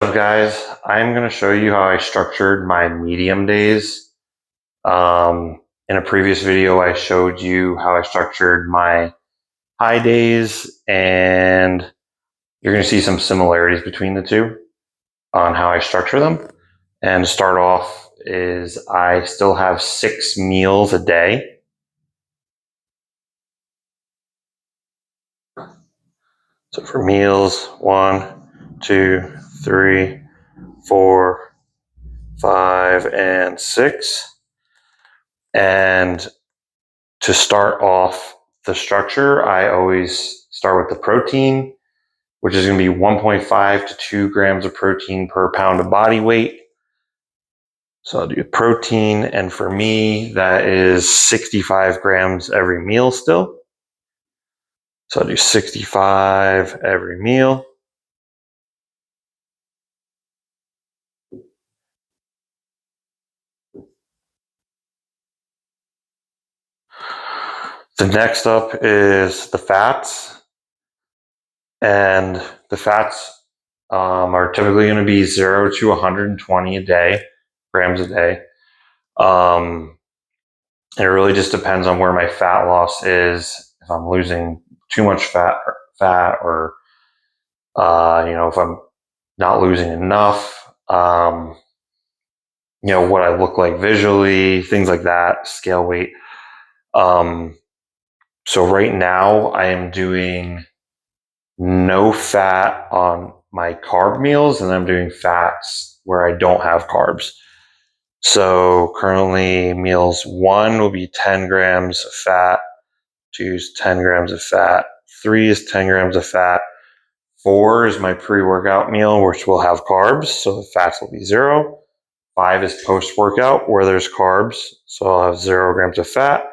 So guys, I'm going to show you how I structured my medium days. In a previous video, I showed you how I structured my high days, and you're going to see some similarities between the two on how I structure them. And to start off is I still have 6 meals a day. So for meals, 1, 2, 3, 4, 5, and 6. And to start off the structure, I always start with the protein, which is going to be 1.5 to 2 grams of protein per pound of body weight. So I'll do protein, and for me, that is 65 grams every meal still. So I'll do 65 every meal. The next up is the fats, and the fats are typically going to be 0 to 120 a day, grams a day. It really just depends on where my fat loss is. If I'm losing too much fat, or if I'm not losing enough, what I look like visually, things like that, scale weight. So right now I am doing no fat on my carb meals, and I'm doing fats where I don't have carbs. So currently meals 1 will be 10 grams of fat, 2 is 10 grams of fat, 3 is 10 grams of fat, 4 is my pre-workout meal, which will have carbs, so the fats will be 0. 5 is post-workout, where there's carbs, so I'll have 0 grams of fat.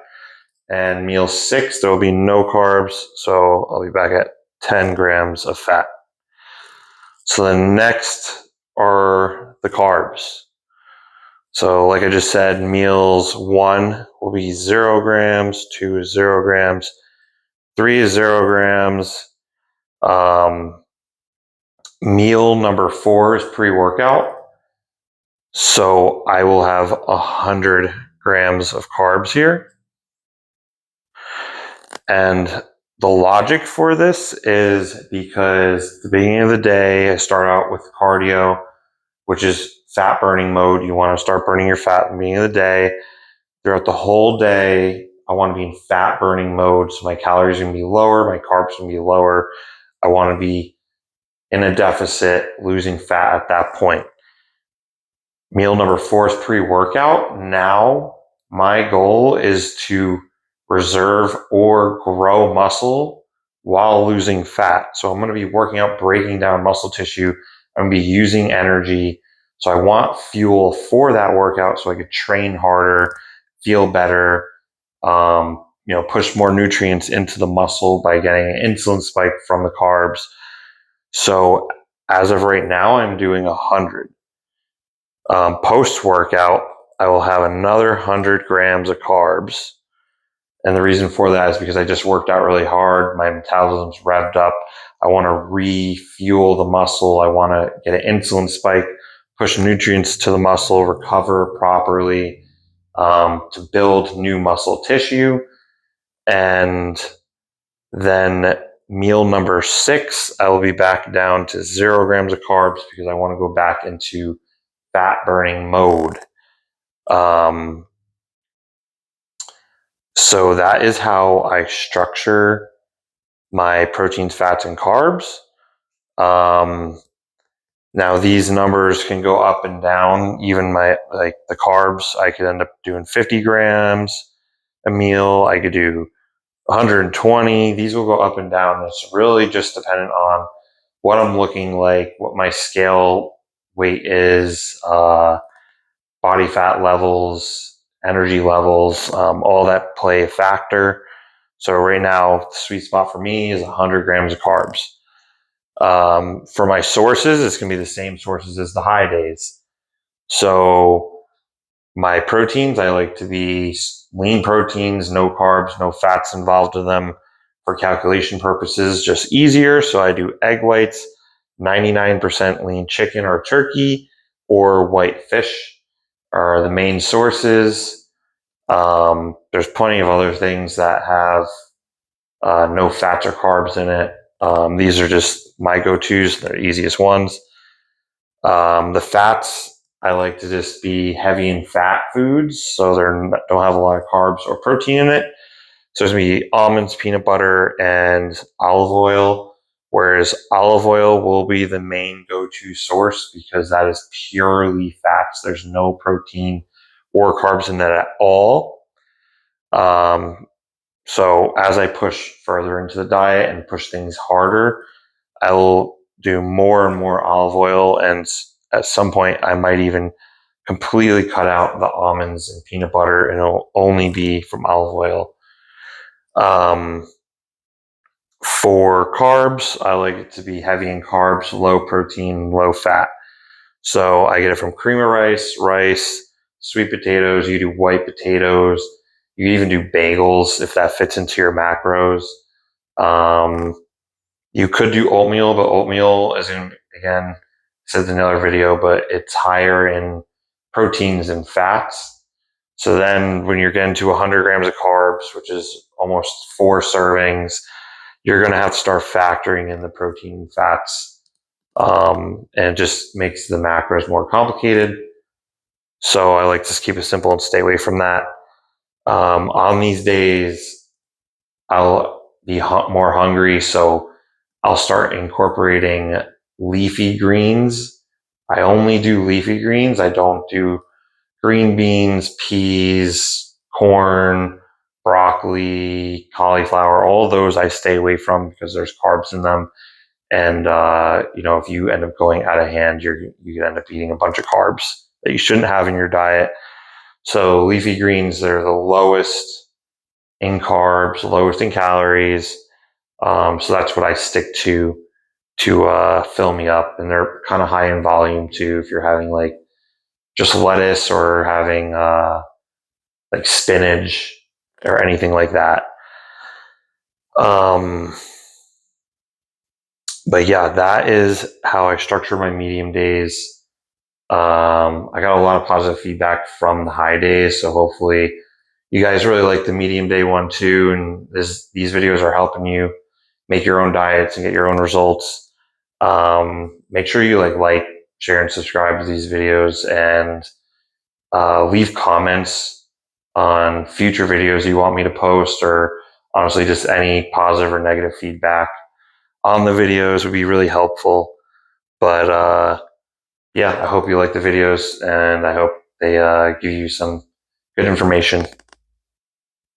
And meal 6, there will be no carbs, so I'll be back at 10 grams of fat. So the next are the carbs. So like I just said, meals 1 will be 0 grams, 2 is 0 grams, 3 is 0 grams. Meal number 4 is pre-workout. So I will have 100 grams of carbs here. And the logic for this is because at the beginning of the day, I start out with cardio, which is fat burning mode. You want to start burning your fat at the beginning of the day. Throughout the whole day, I want to be in fat burning mode. So my calories are going to be lower, my carbs are going to be lower. I want to be in a deficit, losing fat at that point. Meal number 4 is pre-workout. Now my goal is to reserve or grow muscle while losing fat. So I'm going to be working out, breaking down muscle tissue. I'm going to be using energy. So I want fuel for that workout so I could train harder, feel better, push more nutrients into the muscle by getting an insulin spike from the carbs. So as of right now, I'm doing 100. Post-workout, I will have another 100 grams of carbs. And the reason for that is because I just worked out really hard. My metabolism's revved up. I want to refuel the muscle. I want to get an insulin spike, push nutrients to the muscle, recover properly, to build new muscle tissue. And then meal number 6, I will be back down to 0 grams of carbs because I want to go back into fat burning mode. So that is how I structure my proteins, fats, and carbs. Now these numbers can go up and down. Even the carbs, I could end up doing 50 grams a meal. I could do 120. These will go up and down. It's really just dependent on what I'm looking like, what my scale weight is, body fat levels, energy levels, all that play a factor. So right now, the sweet spot for me is 100 grams of carbs. For my sources, it's going to be the same sources as the high days. So my proteins, I like to be lean proteins, no carbs, no fats involved in them for calculation purposes, just easier. So I do egg whites, 99% lean chicken or turkey or white fish are the main sources. There's plenty of other things that have no fats or carbs in it. These are just my go-tos, they're the easiest ones. The fats, I like to just be heavy in fat foods, so they don't have a lot of carbs or protein in it. So there's going to be almonds, peanut butter, and olive oil, whereas olive oil will be the main go-to source because that is purely fats. There's no protein or carbs in that at all. So as I push further into the diet and push things harder, I will do more and more olive oil, and at some point I might even completely cut out the almonds and peanut butter, and it'll only be from olive oil. For carbs, I like it to be heavy in carbs, low protein, low fat. So I get it from cream of rice, sweet potatoes. You do white potatoes. You even do bagels if that fits into your macros. Um, you could do oatmeal, but oatmeal, as in, again, said in another video, but it's higher in proteins and fats. So then when you're getting to 100 grams of carbs, which is almost 4 servings, you're going to have to start factoring in the protein and fats. And it just makes the macros more complicated. So I like to just keep it simple and stay away from that. On these days, I'll be more hungry, so I'll start incorporating leafy greens. I only do leafy greens. I don't do green beans, peas, corn, broccoli, cauliflower. All of those I stay away from because there's carbs in them. And if you end up going out of hand, you end up eating a bunch of carbs that you shouldn't have in your diet. So leafy greens, they're the lowest in carbs, lowest in calories. So that's what I stick to fill me up. And they're kind of high in volume too. If you're having like just lettuce or having like spinach or anything like that. But yeah, that is how I structure my medium days. I got a lot of positive feedback from the high days, so hopefully you guys really like the medium day one too. And these videos are helping you make your own diets and get your own results. Make sure you like, share, and subscribe to these videos, and leave comments on future videos you want me to post, or honestly just any positive or negative feedback on the videos would be really helpful. But yeah, I hope you like the videos, and I hope they give you some good information.